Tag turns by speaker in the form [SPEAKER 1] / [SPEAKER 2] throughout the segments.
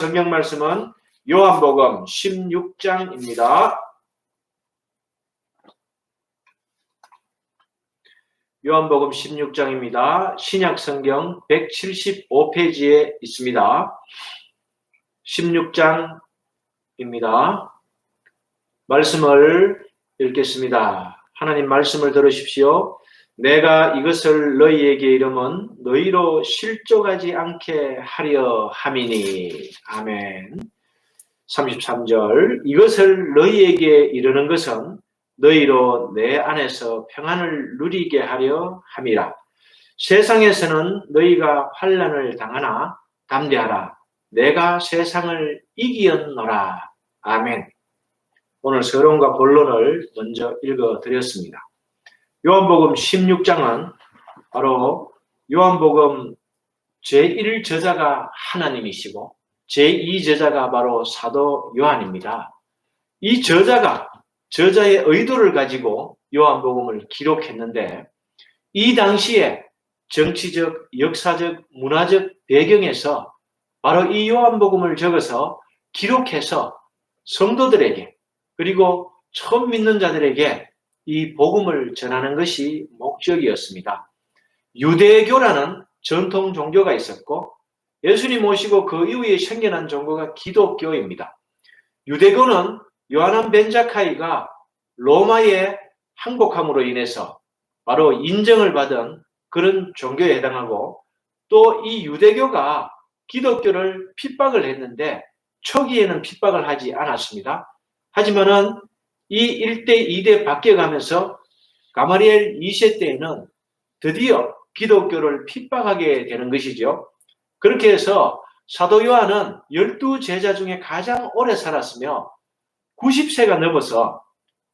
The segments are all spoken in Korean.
[SPEAKER 1] 성경 말씀은 요한복음 16장입니다. 요한복음 16장입니다. 신약성경 175페이지에 있습니다. 16장입니다. 말씀을 읽겠습니다. 하나님 말씀을 들으십시오. 내가 이것을 너희에게 이름은 너희로 실족하지 않게 하려 함이니. 아멘. 33절. 이것을 너희에게 이르는 것은 너희로 내 안에서 평안을 누리게 하려 함이라. 세상에서는 너희가 환난을 당하나 담대하라. 내가 세상을 이기었노라. 아멘. 오늘 서론과 본론을 먼저 읽어드렸습니다. 요한복음 16장은 바로 요한복음 제1저자가 하나님이시고 제2저자가 바로 사도 요한입니다. 이 저자의 의도를 가지고 요한복음을 기록했는데 이 당시에 정치적, 역사적, 문화적 배경에서 바로 이 요한복음을 적어서 기록해서 성도들에게 그리고 처음 믿는 자들에게 이 복음을 전하는 것이 목적이었습니다. 유대교라는 전통 종교가 있었고 예수님 오시고 그 이후에 생겨난 종교가 기독교입니다. 유대교는 요하난 벤자카이가 로마에 항복함으로 인해서 바로 인정을 받은 그런 종교에 해당하고 또 이 유대교가 기독교를 핍박을 했는데 초기에는 핍박을 하지 않았습니다. 하지만은 이 1대, 2대 바뀌어가면서 가마리엘 2세 때에는 드디어 기독교를 핍박하게 되는 것이죠. 그렇게 해서 사도 요한은 12제자 중에 가장 오래 살았으며 90세가 넘어서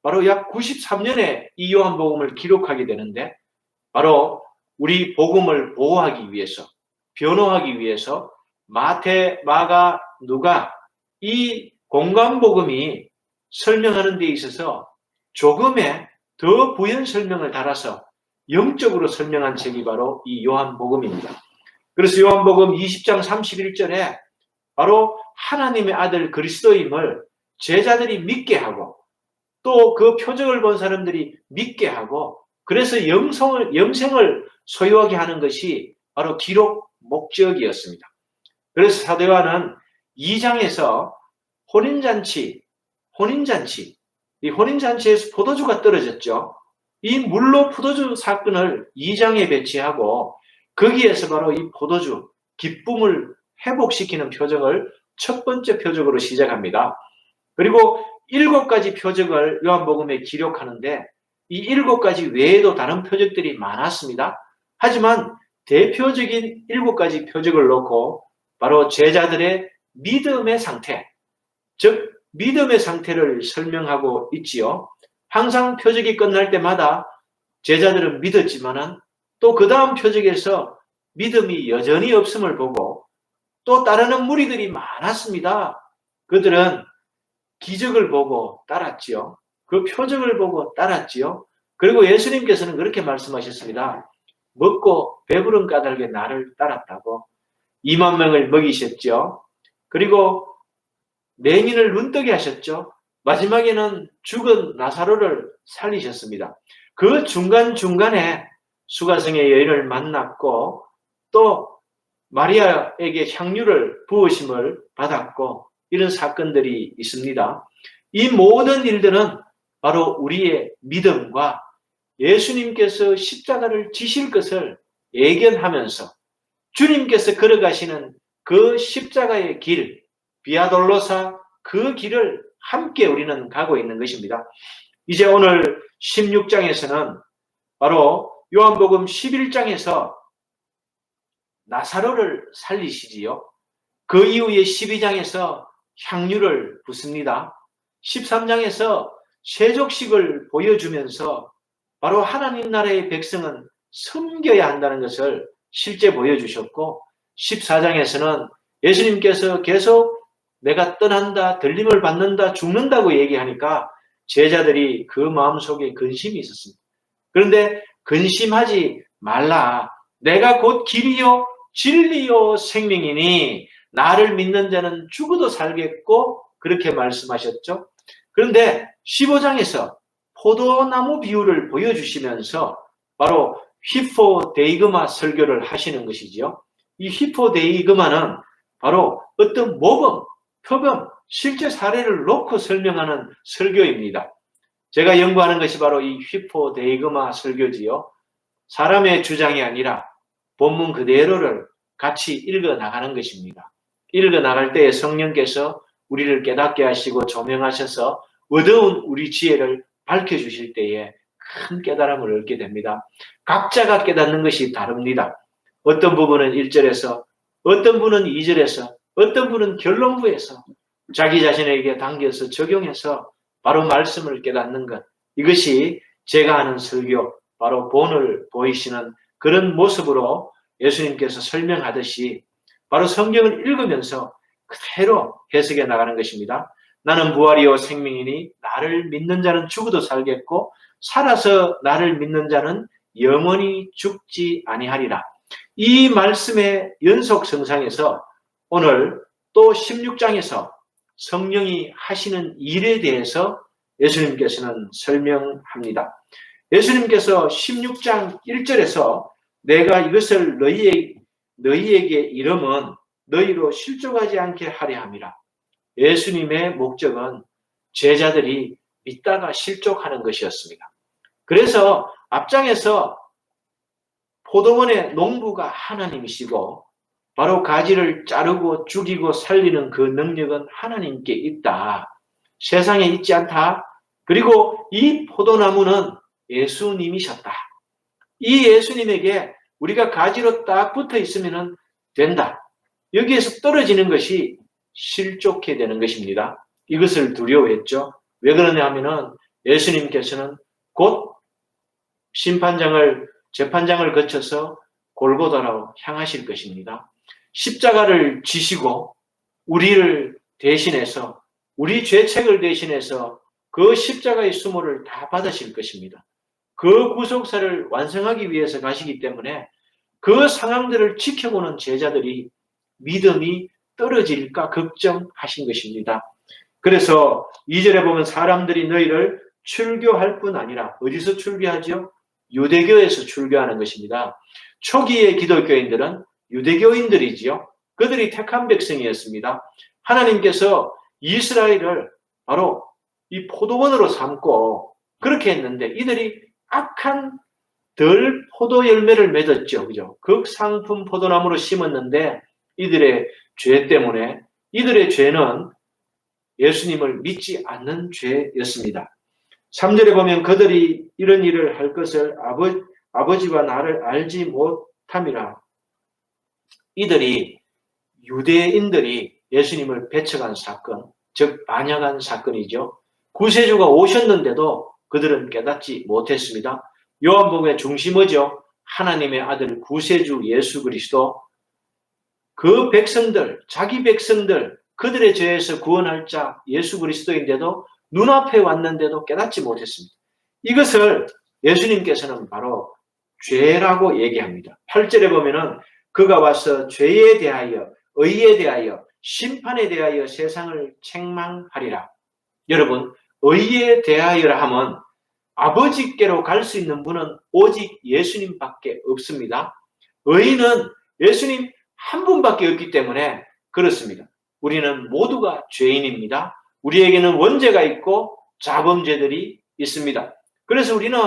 [SPEAKER 1] 바로 약 93년에 이 요한복음을 기록하게 되는데 바로 우리 복음을 보호하기 위해서, 변호하기 위해서 마태, 마가, 누가 이 공관복음이 설명하는 데 있어서 조금의 더 부연 설명을 달아서 영적으로 설명한 책이 바로 이 요한복음입니다. 그래서 요한복음 20장 31절에 바로 하나님의 아들 그리스도임을 제자들이 믿게 하고 또 그 표적을 본 사람들이 믿게 하고 그래서 영생을 소유하게 하는 것이 바로 기록 목적이었습니다. 그래서 사도 요한은 2장에서 이 혼인잔치에서 포도주가 떨어졌죠. 이 물로 포도주 사건을 2장에 배치하고 거기에서 바로 이 포도주, 기쁨을 회복시키는 표적을 첫 번째 표적으로 시작합니다. 그리고 7가지 표적을 요한복음에 기록하는데 이 7가지 외에도 다른 표적들이 많았습니다. 하지만 대표적인 7가지 표적을 놓고 바로 제자들의 믿음의 상태, 즉 믿음의 상태를 설명하고 있지요. 항상 표적이 끝날 때마다 제자들은 믿었지만은 또 그 다음 표적에서 믿음이 여전히 없음을 보고 또 따르는 무리들이 많았습니다. 그들은 기적을 보고 따랐지요. 그 표적을 보고 따랐지요. 그리고 예수님께서는 그렇게 말씀하셨습니다. 먹고 배부른 까닭에 나를 따랐다고 2만 명을 먹이셨죠. 그리고 맹인을 눈뜨게 하셨죠. 마지막에는 죽은 나사로를 살리셨습니다. 그 중간중간에 수가성의 여인을 만났고 또 마리아에게 향유를 부으심을 받았고 이런 사건들이 있습니다. 이 모든 일들은 바로 우리의 믿음과 예수님께서 십자가를 지실 것을 예견하면서 주님께서 걸어가시는 그 십자가의 길, 비아돌로사 그 길을 함께 우리는 가고 있는 것입니다. 이제 오늘 16장에서는 바로 요한복음 11장에서 나사로를 살리시지요. 그 이후에 12장에서 향유를 붓습니다. 13장에서 세족식을 보여주면서 바로 하나님 나라의 백성은 섬겨야 한다는 것을 실제 보여주셨고 14장에서는 예수님께서 계속 내가 떠난다, 들림을 받는다, 죽는다고 얘기하니까 제자들이 그 마음속에 근심이 있었습니다. 그런데 근심하지 말라. 내가 곧 길이요 진리요 생명이니 나를 믿는 자는 죽어도 살겠고 그렇게 말씀하셨죠. 그런데 15장에서 포도나무 비유를 보여주시면서 바로 히포데이그마 설교를 하시는 것이지요. 이 히포데이그마는 바로 어떤 모범, 표범, 실제 사례를 놓고 설명하는 설교입니다. 제가 연구하는 것이 바로 이 히포데이그마 설교지요. 사람의 주장이 아니라 본문 그대로를 같이 읽어 나가는 것입니다. 읽어 나갈 때에 성령께서 우리를 깨닫게 하시고 조명하셔서 어두운 우리 지혜를 밝혀주실 때에 큰 깨달음을 얻게 됩니다. 각자가 깨닫는 것이 다릅니다. 어떤 부분은 1절에서, 어떤 분은 2절에서, 어떤 분은 결론부에서 자기 자신에게 당겨서 적용해서 바로 말씀을 깨닫는 것. 이것이 제가 하는 설교, 바로 본을 보이시는 그런 모습으로 예수님께서 설명하듯이 바로 성경을 읽으면서 그대로 해석해 나가는 것입니다. 나는 부활이요 생명이니 나를 믿는 자는 죽어도 살겠고 살아서 나를 믿는 자는 영원히 죽지 아니하리라. 이 말씀의 연속성상에서 오늘 또 16장에서 성령이 하시는 일에 대해서 예수님께서는 설명합니다. 예수님께서 16장 1절에서 내가 이것을 너희에게 이름은 너희로 실족하지 않게 하려 함이라. 예수님의 목적은 제자들이 믿다가 실족하는 것이었습니다. 그래서 앞장에서 포도원의 농부가 하나님이시고 바로 가지를 자르고 죽이고 살리는 그 능력은 하나님께 있다. 세상에 있지 않다. 그리고 이 포도나무는 예수님이셨다. 이 예수님에게 우리가 가지로 딱 붙어 있으면 된다. 여기에서 떨어지는 것이 실족해 되는 것입니다. 이것을 두려워했죠. 왜 그러냐 하면은 예수님께서는 곧 재판장을 거쳐서 골고다로 향하실 것입니다. 십자가를 지시고 우리를 대신해서 우리 죄책을 대신해서 그 십자가의 수모를 다 받으실 것입니다. 그 구속사를 완성하기 위해서 가시기 때문에 그 상황들을 지켜보는 제자들이 믿음이 떨어질까 걱정하신 것입니다. 그래서 2절에 보면 사람들이 너희를 출교할 뿐 아니라 어디서 출교하죠? 유대교에서 출교하는 것입니다. 초기의 기독교인들은 유대교인들이지요. 그들이 택한 백성이었습니다. 하나님께서 이스라엘을 바로 이 포도원으로 삼고 그렇게 했는데 이들이 악한 덜 포도 열매를 맺었죠. 그죠? 극상품 포도나무로 심었는데 이들의 죄 때문에 이들의 죄는 예수님을 믿지 않는 죄였습니다. 3절에 보면 그들이 이런 일을 할 것을 아버지와 나를 알지 못함이라. 이들이 유대인들이 예수님을 배척한 사건, 즉 반역한 사건이죠. 구세주가 오셨는데도 그들은 깨닫지 못했습니다. 요한복음의 중심어죠. 하나님의 아들 구세주 예수 그리스도. 그 백성들, 자기 백성들, 그들의 죄에서 구원할 자 예수 그리스도인데도 눈앞에 왔는데도 깨닫지 못했습니다. 이것을 예수님께서는 바로 죄라고 얘기합니다. 8절에 보면은 그가 와서 죄에 대하여, 의에 대하여, 심판에 대하여 세상을 책망하리라. 여러분, 의에 대하여라 하면 아버지께로 갈 수 있는 분은 오직 예수님밖에 없습니다. 의는 예수님 한 분밖에 없기 때문에 그렇습니다. 우리는 모두가 죄인입니다. 우리에게는 원죄가 있고 자범죄들이 있습니다. 그래서 우리는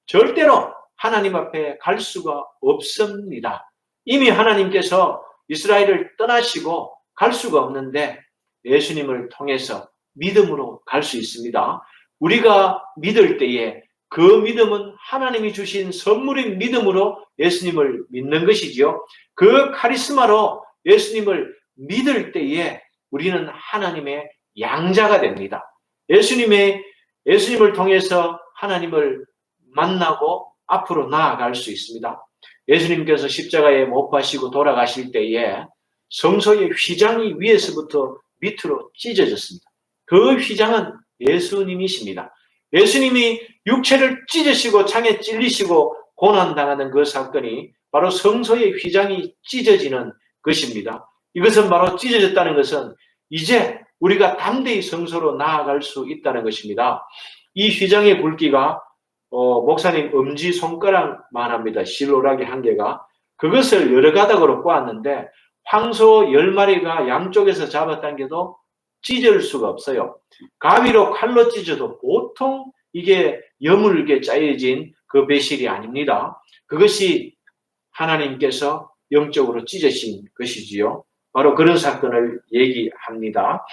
[SPEAKER 1] 절대로 하나님 앞에 갈 수가 없습니다. 이미 하나님께서 이스라엘을 떠나시고 갈 수가 없는데 예수님을 통해서 믿음으로 갈 수 있습니다. 우리가 믿을 때에 그 믿음은 하나님이 주신 선물인 믿음으로 예수님을 믿는 것이지요. 그 카리스마로 예수님을 믿을 때에 우리는 하나님의 양자가 됩니다. 예수님을 통해서 하나님을 만나고 앞으로 나아갈 수 있습니다. 예수님께서 십자가에 못 박히시고 돌아가실 때에 성소의 휘장이 위에서부터 밑으로 찢어졌습니다. 그 휘장은 예수님이십니다. 예수님이 육체를 찢으시고 창에 찔리시고 고난당하는 그 사건이 바로 성소의 휘장이 찢어지는 것입니다. 이것은 바로 찢어졌다는 것은 이제 우리가 담대히 성소로 나아갈 수 있다는 것입니다. 이 휘장의 굵기가 목사님 엄지손가락만 합니다. 실로라기 한 개가. 그것을 여러 가닥으로 꼬았는데 황소 10마리가 양쪽에서 잡아당겨도 찢을 수가 없어요. 가위로 칼로 찢어도 보통 이게 여물게 짜여진 그 배실이 아닙니다. 그것이 하나님께서 영적으로 찢으신 것이지요. 바로 그런 사건을 얘기합니다.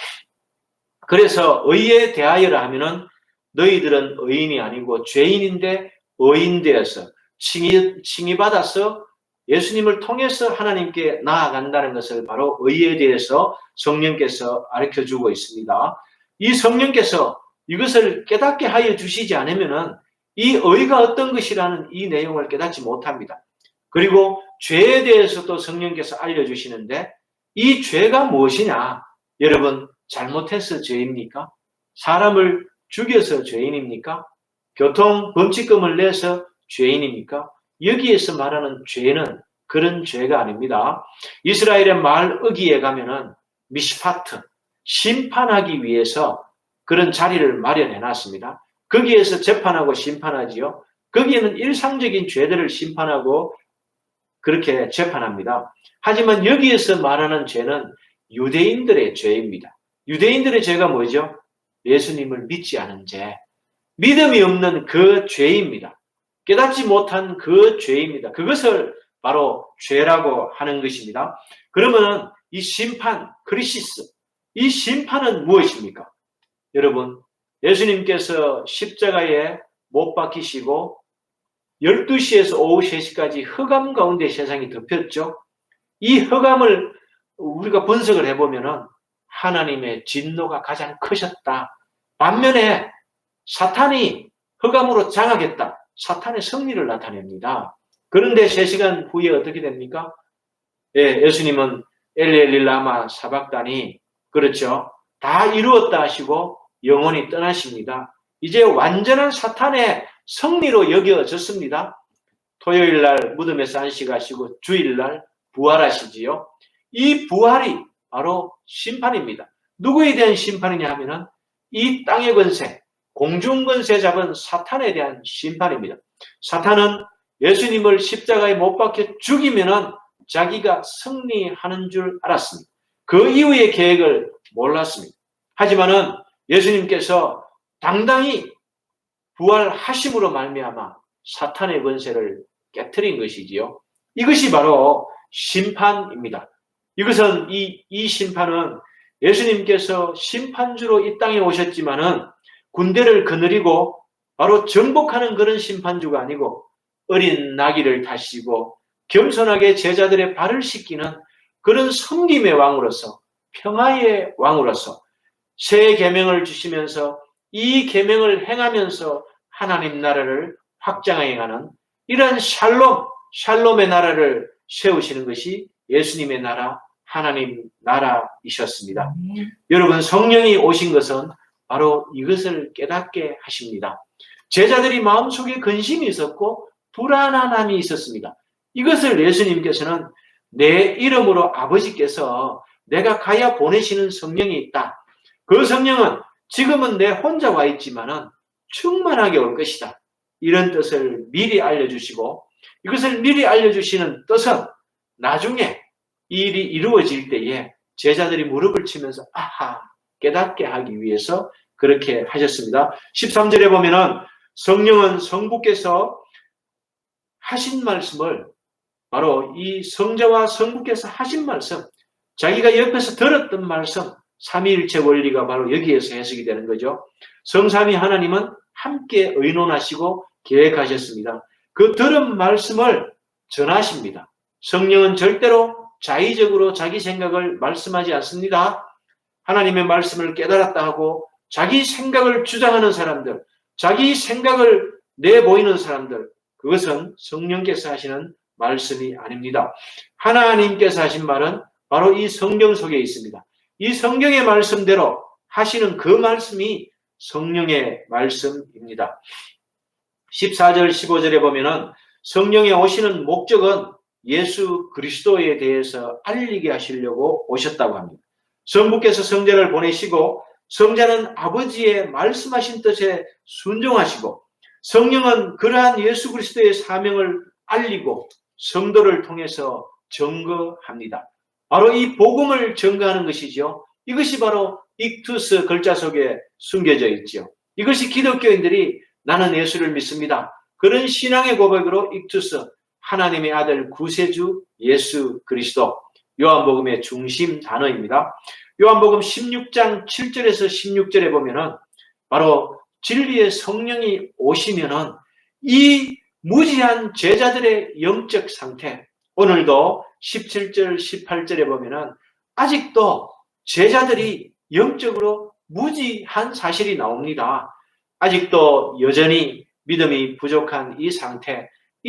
[SPEAKER 1] 그래서 의에 대하여라 하면은 너희들은 의인이 아니고 죄인인데 의인되어서 칭의받아서 예수님을 통해서 하나님께 나아간다는 것을 바로 의에 대해서 성령께서 가르쳐주고 있습니다. 이 성령께서 이것을 깨닫게 하여 주시지 않으면은 이 의가 어떤 것이라는 이 내용을 깨닫지 못합니다. 그리고 죄에 대해서도 성령께서 알려주시는데 이 죄가 무엇이냐? 여러분, 잘못해서 죄입니까? 사람을 죽여서 죄인입니까? 교통 범칙금을 내서 죄인입니까? 여기에서 말하는 죄는 그런 죄가 아닙니다. 이스라엘의 마을 어귀에 가면은 미시파트, 심판하기 위해서 그런 자리를 마련해 놨습니다. 거기에서 재판하고 심판하지요. 거기에는 일상적인 죄들을 심판하고 그렇게 재판합니다. 하지만 여기에서 말하는 죄는 유대인들의 죄입니다. 유대인들의 죄가 뭐죠? 예수님을 믿지 않은 죄, 믿음이 없는 그 죄입니다. 깨닫지 못한 그 죄입니다. 그것을 바로 죄라고 하는 것입니다. 그러면 이 심판, 크리시스, 이 심판은 무엇입니까? 여러분, 예수님께서 십자가에 못 박히시고 12시에서 오후 3시까지 흑암 가운데 세상이 덮였죠. 이 흑암을 우리가 분석을 해보면 하나님의 진노가 가장 크셨다. 반면에 사탄이 흑암으로 장악했다. 사탄의 승리를 나타냅니다. 그런데 3시간 후에 어떻게 됩니까? 예, 예수님은 엘리 라마 사박다니, 그렇죠. 다 이루었다 하시고 영원히 떠나십니다. 이제 완전한 사탄의 승리로 여겨졌습니다. 토요일날 무덤에서 안식하시고 주일날 부활하시지요. 이 부활이 바로 심판입니다. 누구에 대한 심판이냐 하면은 이 땅의 권세, 공중 권세 잡은 사탄에 대한 심판입니다. 사탄은 예수님을 십자가에 못 박혀 죽이면은 자기가 승리하는 줄 알았습니다. 그 이후의 계획을 몰랐습니다. 하지만은 예수님께서 당당히 부활하심으로 말미암아 사탄의 권세를 깨트린 것이지요. 이것이 바로 심판입니다. 이것은 이 심판은 예수님께서 심판주로 이 땅에 오셨지만은 군대를 거느리고 바로 정복하는 그런 심판주가 아니고 어린 나귀를 타시고 겸손하게 제자들의 발을 씻기는 그런 섬김의 왕으로서 평화의 왕으로서 새 계명을 주시면서 이 계명을 행하면서 하나님 나라를 확장해 가는 이러한 샬롬의 나라를 세우시는 것이 예수님의 나라, 하나님 나라이셨습니다. 여러분, 성령이 오신 것은 바로 이것을 깨닫게 하십니다. 제자들이 마음속에 근심이 있었고 불안함이 있었습니다. 이것을 예수님께서는 내 이름으로 아버지께서 내가 가야 보내시는 성령이 있다. 그 성령은 지금은 내 혼자 와 있지만은 충만하게 올 것이다. 이런 뜻을 미리 알려주시고 이것을 미리 알려주시는 뜻은 나중에 이 일이 이루어질 때에 제자들이 무릎을 치면서 아하 깨닫게 하기 위해서 그렇게 하셨습니다. 13절에 보면은 성령은 성부께서 하신 말씀을 바로 이 성자와 성부께서 하신 말씀, 자기가 옆에서 들었던 말씀, 삼위일체 원리가 바로 여기에서 해석이 되는 거죠. 성삼위 하나님은 함께 의논하시고 계획하셨습니다. 그 들은 말씀을 전하십니다. 성령은 절대로 자의적으로 자기 생각을 말씀하지 않습니다. 하나님의 말씀을 깨달았다 하고 자기 생각을 주장하는 사람들, 자기 생각을 내보이는 사람들, 그것은 성령께서 하시는 말씀이 아닙니다. 하나님께서 하신 말은 바로 이 성경 속에 있습니다. 이 성경의 말씀대로 하시는 그 말씀이 성령의 말씀입니다. 14절, 15절에 보면은 성령의 오시는 목적은 예수 그리스도에 대해서 알리게 하시려고 오셨다고 합니다. 성부께서 성자를 보내시고 성자는 아버지의 말씀하신 뜻에 순종하시고 성령은 그러한 예수 그리스도의 사명을 알리고 성도를 통해서 증거합니다. 바로 이 복음을 증거하는 것이죠. 이것이 바로 익투스 글자 속에 숨겨져 있죠. 이것이 기독교인들이 나는 예수를 믿습니다. 그런 신앙의 고백으로 익투스, 하나님의 아들 구세주 예수 그리스도, 요한복음의 중심 단어입니다. 요한복음 16장 7절에서 16절에 보면은 바로 진리의 성령이 오시면은 이 무지한 제자들의 영적 상태, 오늘도 17절, 18절에 보면은 아직도 제자들이 영적으로 무지한 사실이 나옵니다. 아직도 여전히 믿음이 부족한 이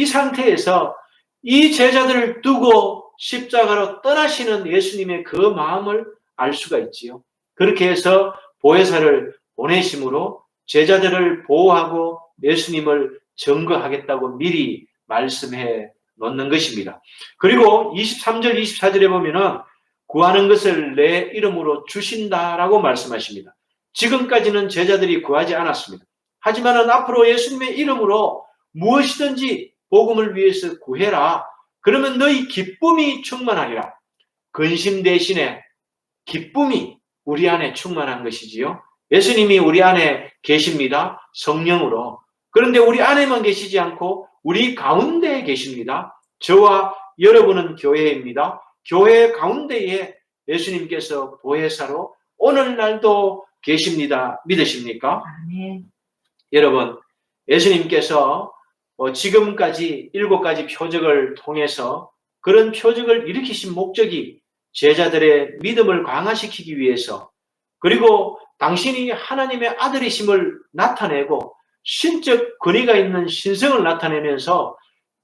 [SPEAKER 1] 상태에서 이 제자들을 두고 십자가로 떠나시는 예수님의 그 마음을 알 수가 있지요. 그렇게 해서 보혜사를 보내심으로 제자들을 보호하고 예수님을 증거하겠다고 미리 말씀해 놓는 것입니다. 그리고 23절, 24절에 보면은 구하는 것을 내 이름으로 주신다라고 말씀하십니다. 지금까지는 제자들이 구하지 않았습니다. 하지만 앞으로 예수님의 이름으로 무엇이든지 복음을 위해서 구해라. 그러면 너희 기쁨이 충만하리라. 근심 대신에 기쁨이 우리 안에 충만한 것이지요. 예수님이 우리 안에 계십니다. 성령으로. 그런데 우리 안에만 계시지 않고 우리 가운데에 계십니다. 저와 여러분은 교회입니다. 교회 가운데에 예수님께서 보혜사로 오늘날도 계십니다. 믿으십니까?
[SPEAKER 2] 아멘.
[SPEAKER 1] 여러분, 예수님께서 지금까지 7가지 표적을 통해서 그런 표적을 일으키신 목적이 제자들의 믿음을 강화시키기 위해서, 그리고 당신이 하나님의 아들이심을 나타내고 신적 권위가 있는 신성을 나타내면서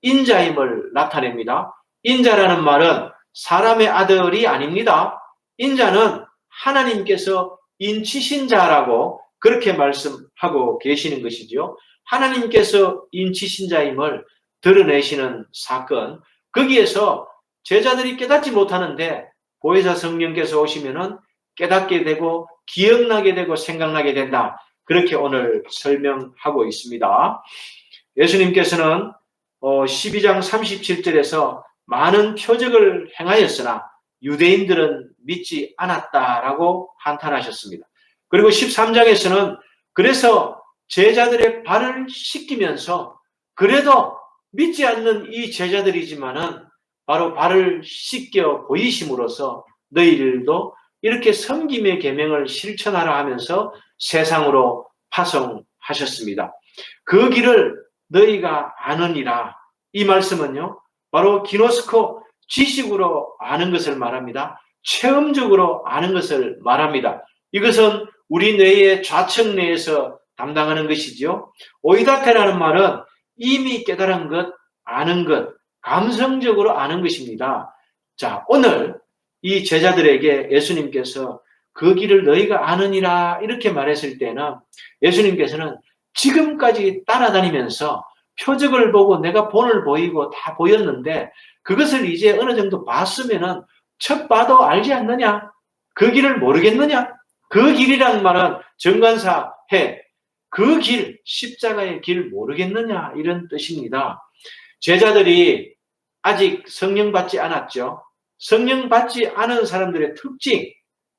[SPEAKER 1] 인자임을 나타냅니다. 인자라는 말은 사람의 아들이 아닙니다. 인자는 하나님께서 인치신 자라고 그렇게 말씀하고 계시는 것이죠. 하나님께서 인치신 자임을 드러내시는 사건, 거기에서 제자들이 깨닫지 못하는데 보혜사 성령께서 오시면은 깨닫게 되고 기억나게 되고 생각나게 된다. 그렇게 오늘 설명하고 있습니다. 예수님께서는 12장 37절에서 많은 표적을 행하였으나 유대인들은 믿지 않았다라고 한탄하셨습니다. 그리고 13장에서는 그래서 제자들의 발을 씻기면서 그래도 믿지 않는 이 제자들이지만은 바로 발을 씻겨 보이심으로써 너희들도 이렇게 섬김의 계명을 실천하라 하면서 세상으로 파송하셨습니다. 그 길을 너희가 아느니라. 이 말씀은요, 바로 기노스코, 지식으로 아는 것을 말합니다. 체험적으로 아는 것을 말합니다. 이것은 우리 뇌의 좌측 뇌에서 담당하는 것이지요. 오이다테라는 말은 이미 깨달은 것, 아는 것, 감성적으로 아는 것입니다. 자, 오늘 이 제자들에게 예수님께서 그 길을 너희가 아느니라 이렇게 말했을 때는 예수님께서는 지금까지 따라다니면서 표적을 보고 내가 본을 보이고 다 보였는데 그것을 이제 어느 정도 봤으면은 첫 봐도 알지 않느냐? 그 길을 모르겠느냐? 그 길이란 말은 정관사 해. 그 길, 십자가의 길 모르겠느냐? 이런 뜻입니다. 제자들이 아직 성령 받지 않았죠. 성령 받지 않은 사람들의 특징,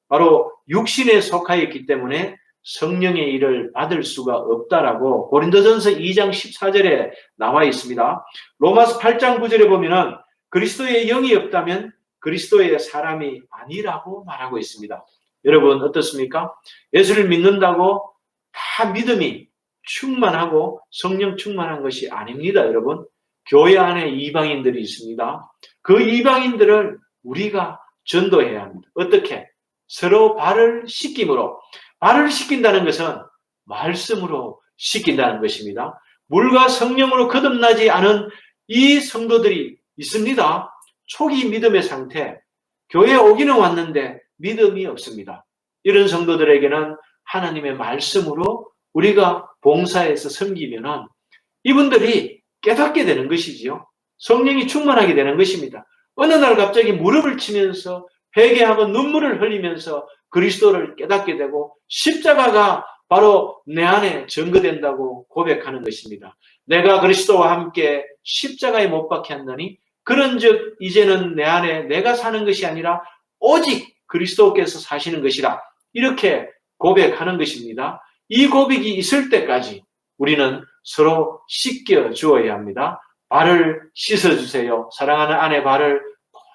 [SPEAKER 1] 바로 육신에 속하여 있기 때문에 성령의 일을 받을 수가 없다라고 고린도전서 2장 14절에 나와 있습니다. 로마서 8장 9절에 보면은 그리스도의 영이 없다면 그리스도의 사람이 아니라고 말하고 있습니다. 여러분 어떻습니까? 예수를 믿는다고 다 믿음이 충만하고 성령 충만한 것이 아닙니다. 여러분, 교회 안에 이방인들이 있습니다. 그 이방인들을 우리가 전도해야 합니다. 어떻게? 서로 발을 씻김으로. 발을 씻긴다는 것은 말씀으로 씻긴다는 것입니다. 물과 성령으로 거듭나지 않은 이 성도들이 있습니다. 초기 믿음의 상태, 교회에 오기는 왔는데 믿음이 없습니다. 이런 성도들에게는 하나님의 말씀으로 우리가 봉사해서 섬기면은 이분들이 깨닫게 되는 것이지요. 성령이 충만하게 되는 것입니다. 어느 날 갑자기 무릎을 치면서 회개하고 눈물을 흘리면서 그리스도를 깨닫게 되고 십자가가 바로 내 안에 증거된다고 고백하는 것입니다. 내가 그리스도와 함께 십자가에 못 박혀 한다니 그런즉 이제는 내 안에 내가 사는 것이 아니라 오직 그리스도께서 사시는 것이라 이렇게 고백하는 것입니다. 이 고백이 있을 때까지 우리는 서로 씻겨 주어야 합니다. 발을 씻어주세요. 사랑하는 아내 발을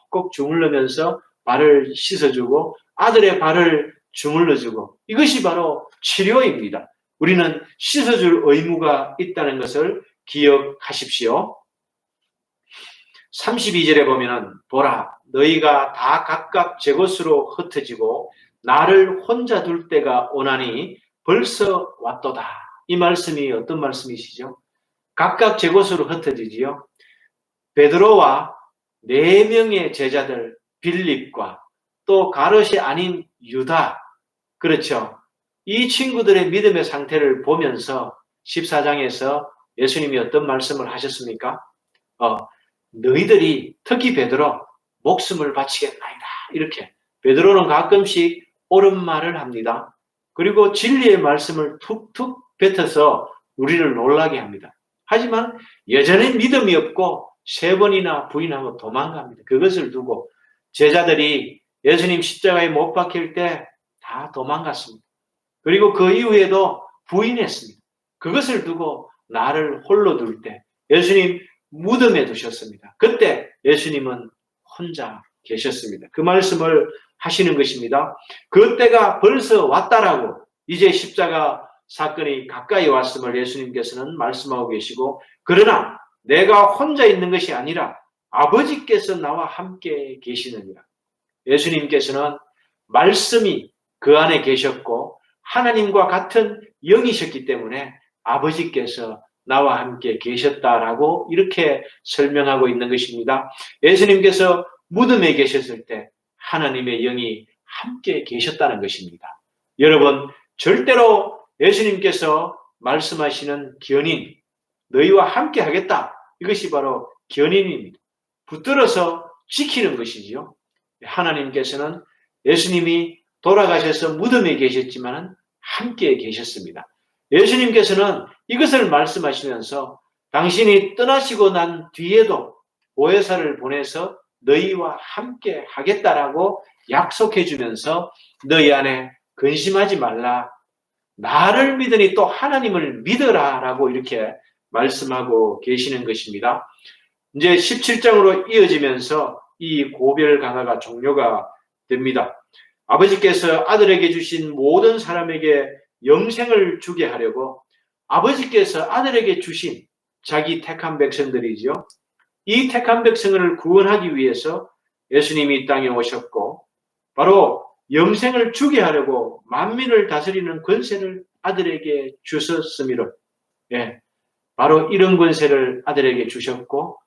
[SPEAKER 1] 꼭 주물르면서 발을 씻어주고 아들의 발을 주물러주고 이것이 바로 치료입니다. 우리는 씻어줄 의무가 있다는 것을 기억하십시오. 32절에 보면은 보라 너희가 다 각각 제 곳으로 흩어지고 나를 혼자 둘 때가 오나니 벌써 왔도다. 이 말씀이 어떤 말씀이시죠? 각각 제 곳으로 흩어지지요. 베드로와 4명의 제자들 빌립과 또 가롯이 아닌 유다 그렇죠. 이 친구들의 믿음의 상태를 보면서 14장에서 예수님이 어떤 말씀을 하셨습니까? 너희들이 특히 베드로 목숨을 바치겠나이다. 이렇게 베드로는 가끔씩 옳은 말을 합니다. 그리고 진리의 말씀을 툭툭 뱉어서 우리를 놀라게 합니다. 하지만 여전히 믿음이 없고 3번이나 부인하고 도망갑니다. 그것을 두고 제자들이 예수님 십자가에 못 박힐 때 다 도망갔습니다. 그리고 그 이후에도 부인했습니다. 그것을 두고 나를 홀로 둘 때 예수님 무덤에 두셨습니다. 그때 예수님은 혼자 계셨습니다. 그 말씀을 하시는 것입니다. 그때가 벌써 왔다라고 이제 십자가 사건이 가까이 왔음을 예수님께서는 말씀하고 계시고 그러나 내가 혼자 있는 것이 아니라 아버지께서 나와 함께 계시느니라. 예수님께서는 말씀이 그 안에 계셨고 하나님과 같은 영이셨기 때문에 아버지께서 나와 함께 계셨다라고 이렇게 설명하고 있는 것입니다. 예수님께서 무덤에 계셨을 때 하나님의 영이 함께 계셨다는 것입니다. 여러분 절대로 예수님께서 말씀하시는 견인 너희와 함께 하겠다. 이것이 바로 견인입니다. 붙들어서 지키는 것이지요. 하나님께서는 예수님이 돌아가셔서 무덤에 계셨지만 함께 계셨습니다. 예수님께서는 이것을 말씀하시면서 당신이 떠나시고 난 뒤에도 보혜사를 보내서 너희와 함께 하겠다라고 약속해 주면서 너희 안에 근심하지 말라. 나를 믿으니 또 하나님을 믿어라 라고 이렇게 말씀하고 계시는 것입니다. 이제 17장으로 이어지면서 이 고별 강화가 종료가 됩니다. 아버지께서 아들에게 주신 모든 사람에게 영생을 주게 하려고 아버지께서 아들에게 주신 자기 택한 백성들이죠. 이 택한 백성을 구원하기 위해서 예수님이 이 땅에 오셨고 바로 영생을 주게 하려고 만민을 다스리는 권세를 아들에게 주셨음이로 바로 이런 권세를 아들에게 주셨고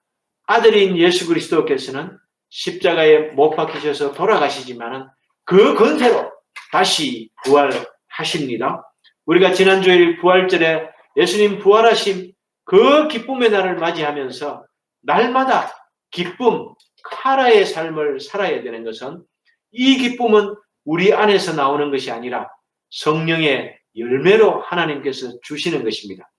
[SPEAKER 1] 아들인 예수 그리스도께서는 십자가에 못 박히셔서 돌아가시지만은 그 권세로 다시 부활하십니다. 우리가 지난 주일 부활절에 예수님 부활하심 그 기쁨의 날을 맞이하면서 날마다 기쁨, 카라의 삶을 살아야 되는 것은 이 기쁨은 우리 안에서 나오는 것이 아니라 성령의 열매로 하나님께서 주시는 것입니다.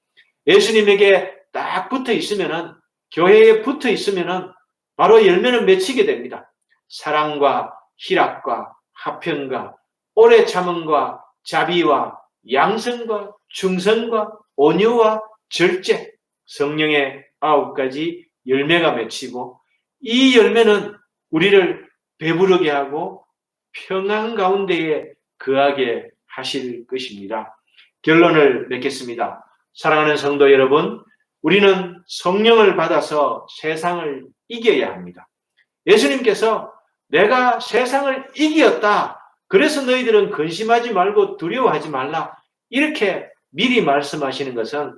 [SPEAKER 1] 예수님에게 딱 붙어 있으면은 교회에 붙어 있으면은 바로 열매는 맺히게 됩니다. 사랑과 희락과 화평과 오래 참음과 자비와 양성과 충성과 온유와 절제 성령의 9가지 열매가 맺히고 이 열매는 우리를 배부르게 하고 평안 가운데에 거하게 하실 것입니다. 결론을 맺겠습니다. 사랑하는 성도 여러분, 우리는 성령을 받아서 세상을 이겨야 합니다. 예수님께서 내가 세상을 이겼다. 그래서 너희들은 근심하지 말고 두려워하지 말라. 이렇게 미리 말씀하시는 것은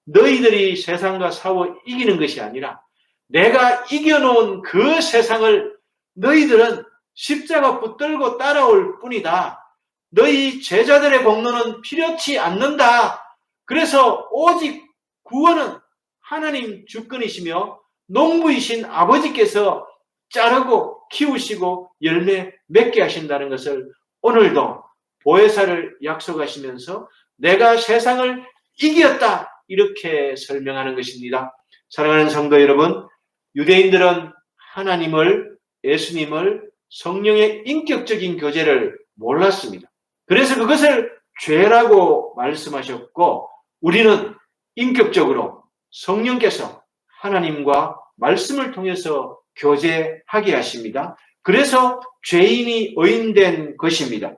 [SPEAKER 1] 너희들이 세상과 싸워 이기는 것이 아니라 내가 이겨놓은 그 세상을 너희들은 십자가 붙들고 따라올 뿐이다. 너희 제자들의 공로는 필요치 않는다. 그래서 오직 구원은 하나님 주권이시며 농부이신 아버지께서 자르고 키우시고 열매 맺게 하신다는 것을 오늘도 보혜사를 약속하시면서 내가 세상을 이겼다 이렇게 설명하는 것입니다. 사랑하는 성도 여러분, 유대인들은 하나님을, 예수님을, 성령의 인격적인 교제를 몰랐습니다. 그래서 그것을 죄라고 말씀하셨고, 우리는 인격적으로 성령께서 하나님과 말씀을 통해서 교제하게 하십니다. 그래서 죄인이 의인된 것입니다.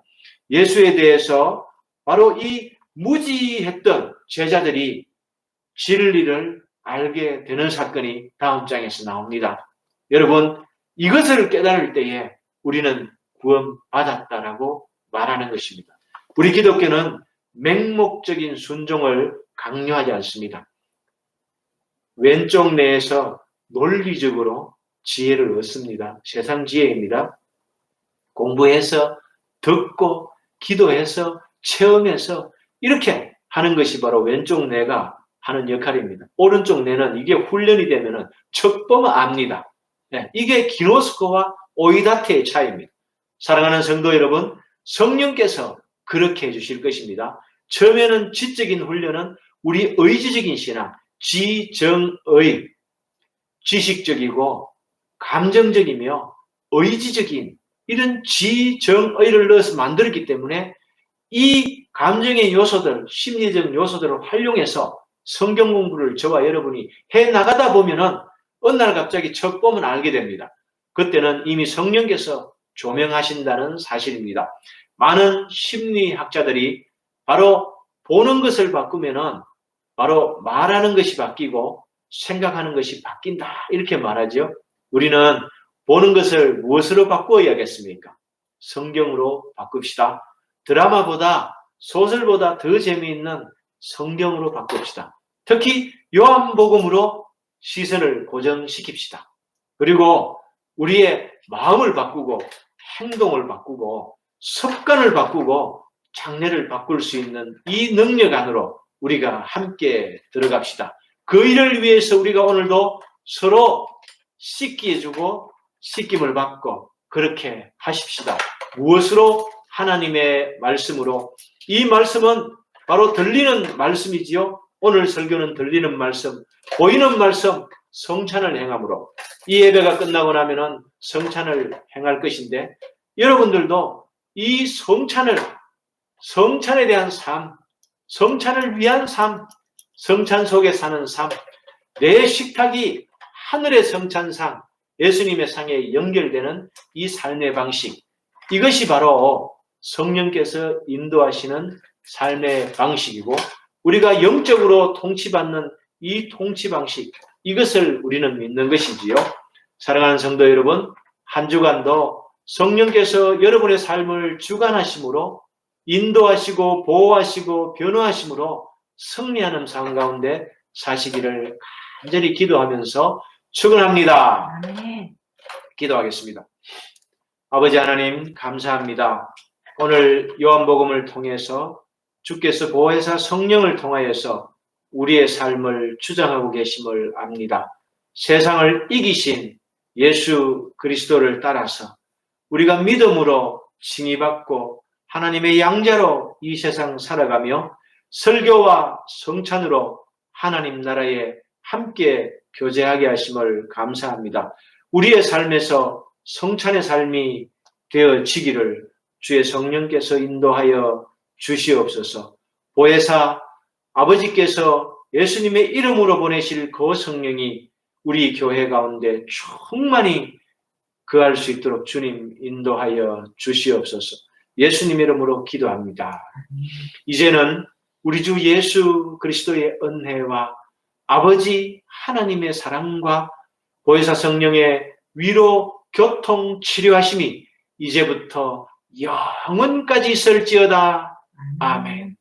[SPEAKER 1] 예수에 대해서 바로 이 무지했던 제자들이 진리를 알게 되는 사건이 다음 장에서 나옵니다. 여러분, 이것을 깨달을 때에 우리는 구원받았다라고 말하는 것입니다. 우리 기독교는 맹목적인 순종을 강요하지 않습니다. 왼쪽 뇌에서 논리적으로 지혜를 얻습니다. 세상 지혜입니다. 공부해서, 듣고, 기도해서, 체험해서 이렇게 하는 것이 바로 왼쪽 뇌가 하는 역할입니다. 오른쪽 뇌는 이게 훈련이 되면은 척 보면 압니다. 네, 이게 기노스코와 오이다테의 차이입니다. 사랑하는 성도 여러분, 성령께서 그렇게 해주실 것입니다. 처음에는 지적인 훈련은 우리 의지적인 신앙, 지정의, 지식적이고 감정적이며 의지적인 이런 지정의를 넣어서 만들었기 때문에 이 감정의 요소들, 심리적 요소들을 활용해서 성경 공부를 저와 여러분이 해나가다 보면은 어느 날 갑자기 척 보면 알게 됩니다. 그때는 이미 성령께서 조명하신다는 사실입니다. 많은 심리학자들이 바로 보는 것을 바꾸면은 바로 말하는 것이 바뀌고 생각하는 것이 바뀐다 이렇게 말하죠. 우리는 보는 것을 무엇으로 바꾸어야겠습니까? 성경으로 바꿉시다. 드라마보다 소설보다 더 재미있는 성경으로 바꿉시다. 특히 요한복음으로 시선을 고정시킵시다. 그리고 우리의 마음을 바꾸고 행동을 바꾸고 습관을 바꾸고 장래를 바꿀 수 있는 이 능력 안으로 우리가 함께 들어갑시다. 그 일을 위해서 우리가 오늘도 서로 씻기해주고 씻김을 받고 그렇게 하십시다. 무엇으로? 하나님의 말씀으로. 이 말씀은 바로 들리는 말씀이지요. 오늘 설교는 들리는 말씀, 보이는 말씀, 성찬을 행함으로. 이 예배가 끝나고 나면은 성찬을 행할 것인데 여러분들도 이 성찬에 대한 삶, 성찬을 위한 삶, 성찬 속에 사는 삶, 내 식탁이 하늘의 성찬상, 예수님의 상에 연결되는 이 삶의 방식, 이것이 바로 성령께서 인도하시는 삶의 방식이고 우리가 영적으로 통치받는 이 통치 방식, 이것을 우리는 믿는 것이지요. 사랑하는 성도 여러분, 한 주간도 성령께서 여러분의 삶을 주관하심으로 인도하시고 보호하시고 변호하심으로 승리하는 삶 가운데 사시기를 간절히 기도하면서 축원합니다. 기도하겠습니다. 아버지 하나님 감사합니다. 오늘 요한복음을 통해서 주께서 보혜사 성령을 통하여서 우리의 삶을 주장하고 계심을 압니다. 세상을 이기신 예수 그리스도를 따라서 우리가 믿음으로 칭의받고 하나님의 양자로 이 세상 살아가며 설교와 성찬으로 하나님 나라에 함께 교제하게 하심을 감사합니다. 우리의 삶에서 성찬의 삶이 되어지기를 주의 성령께서 인도하여 주시옵소서. 보혜사 아버지께서 예수님의 이름으로 보내실 그 성령이 우리 교회 가운데 충만히 거할 수 있도록 주님 인도하여 주시옵소서. 예수님 이름으로 기도합니다. 이제는 우리 주 예수 그리스도의 은혜와 아버지 하나님의 사랑과 보혜사 성령의 위로 교통 치료하심이 이제부터 영원까지 있을지어다. 아멘.